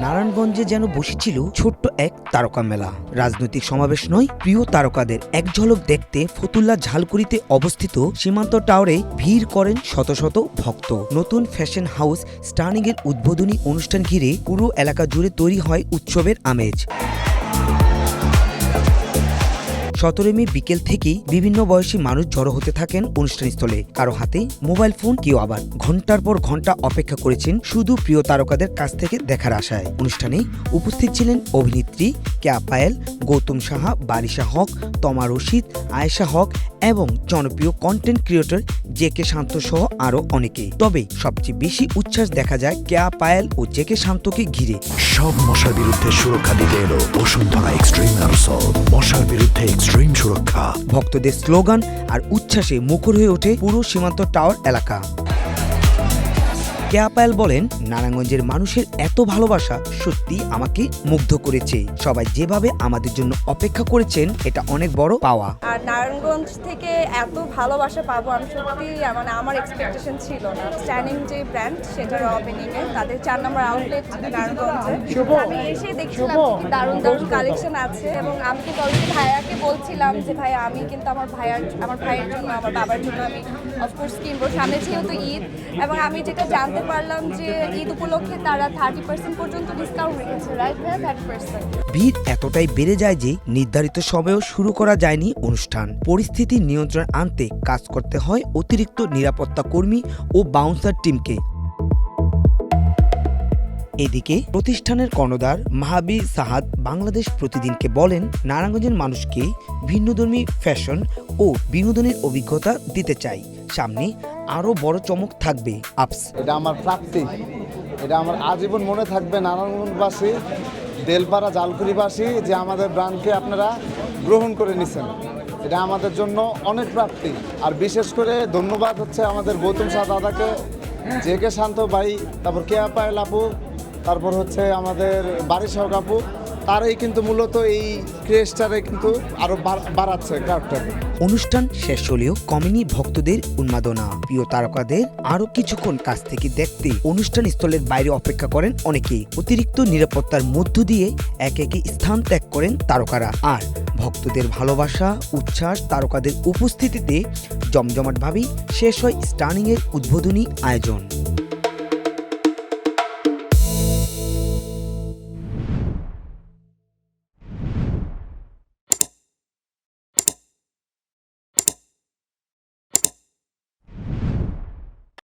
নারায়ণগঞ্জে যেন বসেছিল ছোট্ট এক তারকা মেলা। রাজনৈতিক সমাবেশ নয়, প্রিয় তারকাদের এক ঝলক দেখতে ফতুল্লা ঝালকুড়িতে অবস্থিত সীমান্ত টাওয়ারে ভিড় করেন শত শত ভক্ত। নতুন ফ্যাশন হাউস স্টার্নিং এর উদ্বোধনী অনুষ্ঠান ঘিরে পুরো এলাকা জুড়ে তৈরি হয় উৎসবের আমেজ। 17 মে বিকেল থেকেই বিভিন্ন বয়সী মানুষ জড়ো হতে থাকেন অনুষ্ঠানস্থলে। কারো হাতে মোবাইল ফোন, কেউ আবার ঘন্টার পর ঘন্টা অপেক্ষা করেছেন শুধু প্রিয় তারকাদের কাছ থেকে দেখার আশায়। অনুষ্ঠানে উপস্থিত ছিলেন অভিনেত্রী কেয়া পায়েল, গৌতম সাহা, বারিশা হক, তমা রশিদ, আয়েশা হক এবং জনপ্রিয় কন্টেন্ট ক্রিয়েটর জেকে শান্ত সহ আরও অনেকে। তবে সবচেয়ে বেশি উচ্ছ্বাস দেখা যায় কেয়া পায়েল ও জেকে শান্তকে ঘিরে। সব মশার বিরুদ্ধে সুরক্ষা দিতে এলো বসুন্ধরা এক্সট্রিম অ্যারোসল, মশার বিরুদ্ধে এক্সট্রিম সুরক্ষা। ভক্তদের স্লোগান আর উচ্ছ্বাসে মুখর হয়ে ওঠে পুরো সীমান্ত টাওয়ার এলাকা। কেয়া পায়েল বলেন, নারায়ণগঞ্জের মানুষের এত ভালোবাসা সত্যি আমাকে মুগ্ধ করেছে। সবাই যেভাবে আমাদের জন্য অপেক্ষা করেছেন, এটা অনেক বড় পাওয়া। আর নারায়ণগঞ্জ থেকে এত ভালোবাসা পাবো আমি সত্যি মানে আমার এক্সপেকটেশন ছিল না। স্ট্যান্ডিং যে ব্র্যান্ড সেটার ওপেনিং এ তাদের 4 নম্বর আউটলেট নারায়ণগঞ্জে আমি এসে দেখছিলাম কি দারুণ দারুণ কালেকশন আছে। এবং আমি কিন্তু অলরেডি ভাইয়াকে বলছিলাম যে ভাইয়া আমি কিন্তু আমার ভাইয়ের জন্য, আমার বাবার জন্য আমি অফকোর্স কিনবো। সামনে যেহেতু ঈদ, এবং আমি যেটা জানতে পারলাম যে ঈদ উপলক্ষে তারা 30% পর্যন্ত ডিসকাউন্ট রেখেছে, রাইট ভাইয়া? 30%। ভিড় এতটাই বেড়ে যায় যে নির্ধারিত সময়েও শুরু করা যায়নি অনুষ্ঠান। পরিস্থিতি নিয়ন্ত্রণে আনতে কাজ করতে হয় অতিরিক্ত নিরাপত্তা কর্মী ও বাউন্সার টিমকে। এদিকে প্রতিষ্ঠানের কর্ণধার মাহাবি সাহাদ বাংলাদেশ প্রতিদিনকে বলেন, নারায়ণগঞ্জের মানুষকে ভিন্নধর্মী ফ্যাশন ও বিনোদনের অভিজ্ঞতা দিতে চাই। সামনে আরো বড় চমক থাকবে। এটা আমার প্রাপ্তি, এটা আমার আজীবন মনে থাকবে। নারায়ণগঞ্জবাসী, দেলপাড়া, জালকুড়িবাসী যে আমাদের ব্র্যান্ডকে আপনারা গ্রহণ করে নিছেন, এটা আমাদের জন্য অনেক প্রাপ্তি। আর বিশেষ করে ধন্যবাদ হচ্ছে আমাদের গৌতম সাহা দাদাকে, জেকে শান্ত ভাই, তারপর কেয়া পায়েল আপু, তারপর হচ্ছে আমাদের বারিশা হক আপু। তারাই কিন্তু মূলত এই ক্রেজটারে কিন্তু আরো বাড়াচ্ছে ক্রাউডটাকে। অনুষ্ঠান শেষ হলেও কমেনি ভক্তদের উন্মাদনা। প্রিয় তারকাদের আরো কিছুক্ষণ কাছ থেকে দেখতে অনুষ্ঠান স্থলের বাইরে অপেক্ষা করেন অনেকে। অতিরিক্ত নিরাপত্তার মধ্য দিয়ে একে একে স্থান ত্যাগ করেন তারকারা। আর ভক্তদের ভালোবাসা, উচ্ছ্বাস, তারকাদের উপস্থিতিতে জমজমাটভাবেই শেষ হয় স্টার্নিং এর উদ্বোধনী আয়োজন।